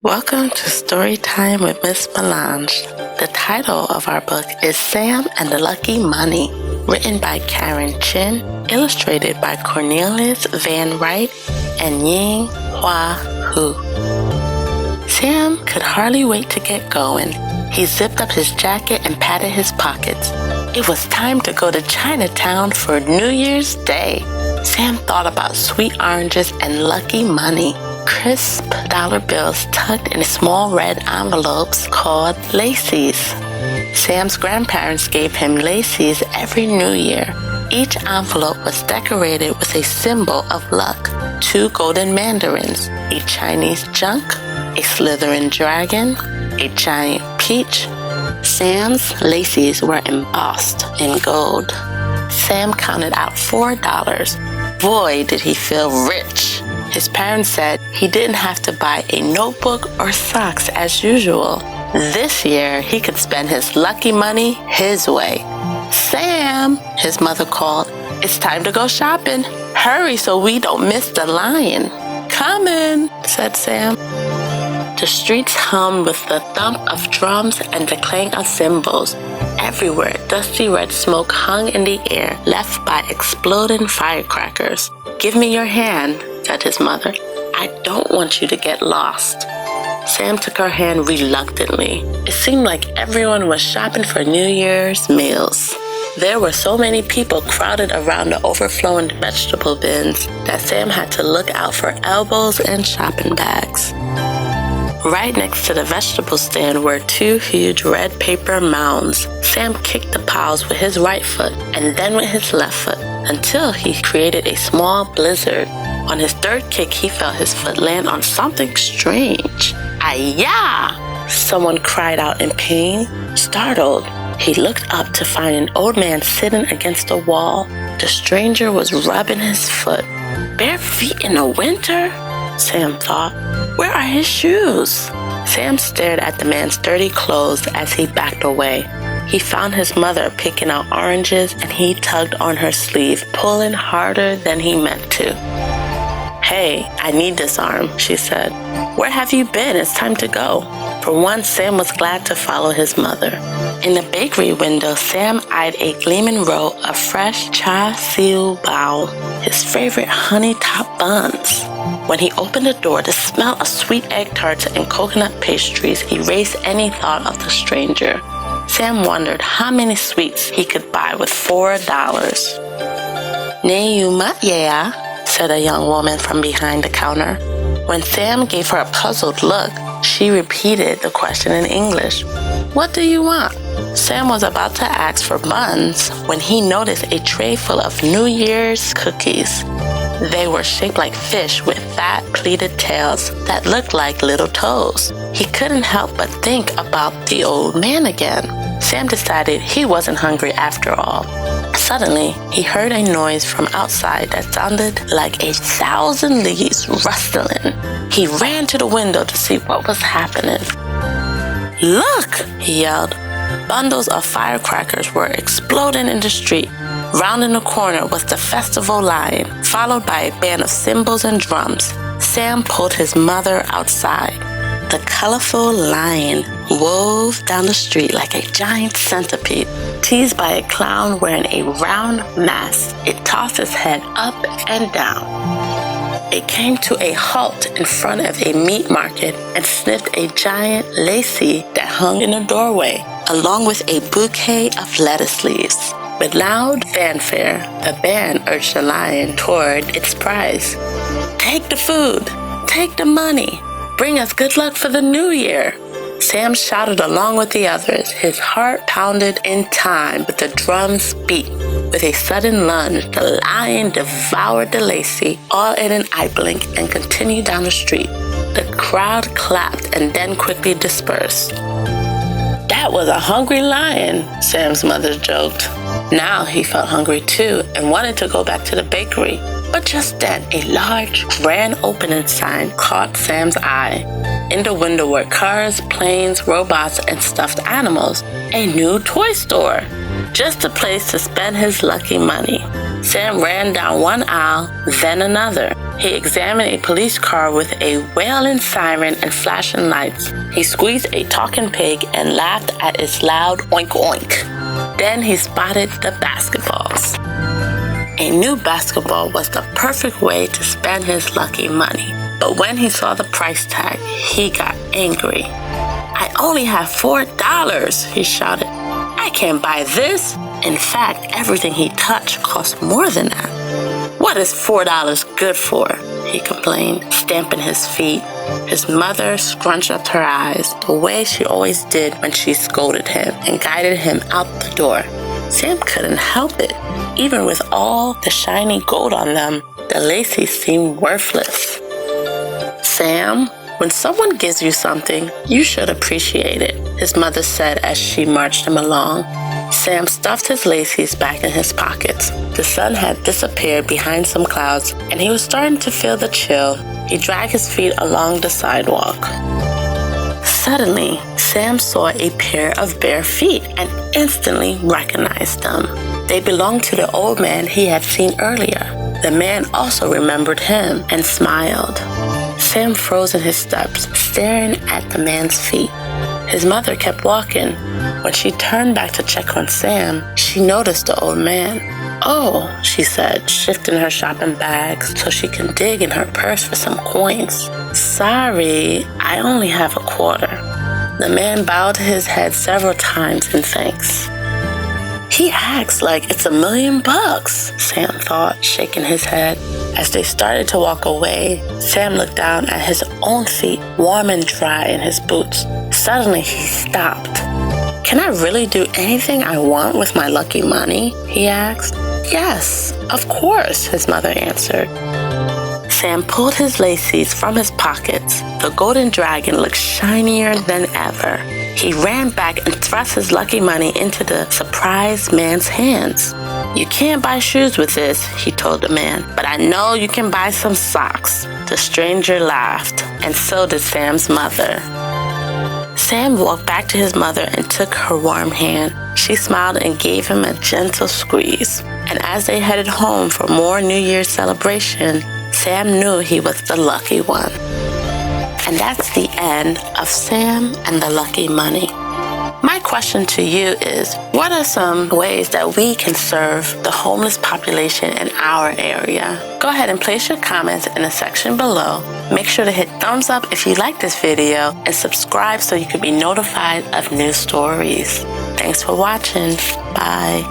Welcome to Storytime with Miss Mélange. The title of our book is Sam and the Lucky Money, written by Chinn, illustrated by Cornelius Van Wright and Ying-Hwa. Sam could hardly wait to get going. He zipped up his jacket and patted his pockets. It was time to go to Chinatown for New Year's Day. Sam thought about sweet oranges and lucky money. Crisp dollar bills tucked in small red envelopes called lacies. Sam's grandparents gave him lacies every New Year. Each envelope was decorated with a symbol of luck: 2 golden mandarins, a Chinese junk, a Slytherin dragon, a giant peach. Sam's lacies were embossed in gold. Sam counted out $4. Boy, did he feel rich. His parents said he didn't have to buy a notebook or socks as usual. This year, he could spend his lucky money his way. "Sam," his mother called, "it's time to go shopping. Hurry so we don't miss the line." "Coming," said Sam. The streets hummed with the thump of drums and the clang of cymbals. Everywhere, dusty red smoke hung in the air, left by exploding firecrackers. "Give me your hand," said his mother. "I don't want you to get lost." Sam took her hand reluctantly. It seemed like everyone was shopping for New Year's meals. There were so many people crowded around the overflowing vegetable bins that Sam had to look out for elbows and shopping bags. Right next to the vegetable stand were 2 huge red paper mounds. Sam kicked the piles with his right foot and then with his left foot until he created a small blizzard. On his 3rd kick, he felt his foot land on something strange. "Ay-ya!" Someone cried out in pain. Startled, he looked up to find an old man sitting against a wall. The stranger was rubbing his foot. Bare feet in the winter? Sam thought. Where are his shoes? Sam stared at the man's dirty clothes as he backed away. He found his mother picking out oranges, and he tugged on her sleeve, pulling harder than he meant to. "Hey, I need this arm," she said. "Where have you been? It's time to go." For once, Sam was glad to follow his mother. In the bakery window, Sam eyed a gleaming row of fresh cha siu bao, his favorite honey-topped buns. When he opened the door, the smell of sweet egg tarts and coconut pastries erased any thought of the stranger. Sam wondered how many sweets he could buy with $4. "Ne yu mat ya?" said a young woman from behind the counter. When Sam gave her a puzzled look, she repeated the question in English. "What do you want?" Sam was about to ask for buns when he noticed a tray full of New Year's cookies. They were shaped like fish with fat, pleated tails that looked like little toes. He couldn't help but think about the old man again. Sam decided he wasn't hungry after all. Suddenly, he heard a noise from outside that sounded like 1,000 leaves rustling. He ran to the window to see what was happening. "Look!" he yelled. Bundles of firecrackers were exploding in the street. Rounding the corner was the festival line, followed by a band of cymbals and drums. Sam pulled his mother outside. The colorful lion wove down the street like a giant centipede. Teased by a clown wearing a round mask, it tossed its head up and down. It came to a halt in front of a meat market and sniffed a giant lacy that hung in the doorway, along with a bouquet of lettuce leaves. With loud fanfare, the band urged the lion toward its prize. "Take the food! Take the money! Bring us good luck for the new year!" Sam shouted along with the others. His heart pounded in time with the drum's beat. With a sudden lunge, the lion devoured the lacy, all in an eye blink, and continued down the street. The crowd clapped and then quickly dispersed. "That was a hungry lion," Sam's mother joked. Now he felt hungry too and wanted to go back to the bakery. But just then, a large grand opening sign caught Sam's eye. In the window were cars, planes, robots, and stuffed animals. A new toy store. Just a place to spend his lucky money. Sam ran down one aisle, then another. He examined a police car with a wailing siren and flashing lights. He squeezed a talking pig and laughed at its loud oink oink. Then he spotted the basketballs. A new basketball was the perfect way to spend his lucky money. But when he saw the price tag, he got angry. "I only have $4, he shouted. "I can't buy this." In fact, everything he touched cost more than that. "What is $4 good for?" he complained, stamping his feet. His mother scrunched up her eyes, the way she always did when she scolded him, and guided him out the door. Sam couldn't help it. Even with all the shiny gold on them, the laces seemed worthless. "Sam, when someone gives you something, you should appreciate it," his mother said as she marched him along. Sam stuffed his laces back in his pockets. The sun had disappeared behind some clouds, and he was starting to feel the chill. He dragged his feet along the sidewalk. Suddenly, Sam saw a pair of bare feet and instantly recognized them. They belonged to the old man he had seen earlier. The man also remembered him and smiled. Sam froze in his steps, staring at the man's feet. His mother kept walking. When she turned back to check on Sam, she noticed the old man. "Oh," she said, shifting her shopping bags so she can dig in her purse for some coins. "Sorry, I only have a quarter." The man bowed his head several times in thanks. "He acts like it's $1,000,000, Sam thought, shaking his head. As they started to walk away, Sam looked down at his own feet, warm and dry in his boots. Suddenly, he stopped. "Can I really do anything I want with my lucky money?" he asked. "Yes, of course," his mother answered. Sam pulled his laces from his pockets. The golden dragon looked shinier than ever. He ran back and thrust his lucky money into the surprised man's hands. "You can't buy shoes with this," he told the man, "but I know you can buy some socks." The stranger laughed, and so did Sam's mother. Sam walked back to his mother and took her warm hand. She smiled and gave him a gentle squeeze. And as they headed home for more New Year's celebration, Sam knew he was the lucky one. And that's the end of Sam and the Lucky Money. My question to you is, what are some ways that we can serve the homeless population in our area? Go ahead and place your comments in the section below. Make sure to hit thumbs up if you like this video and subscribe so you can be notified of new stories. Thanks for watching. Bye.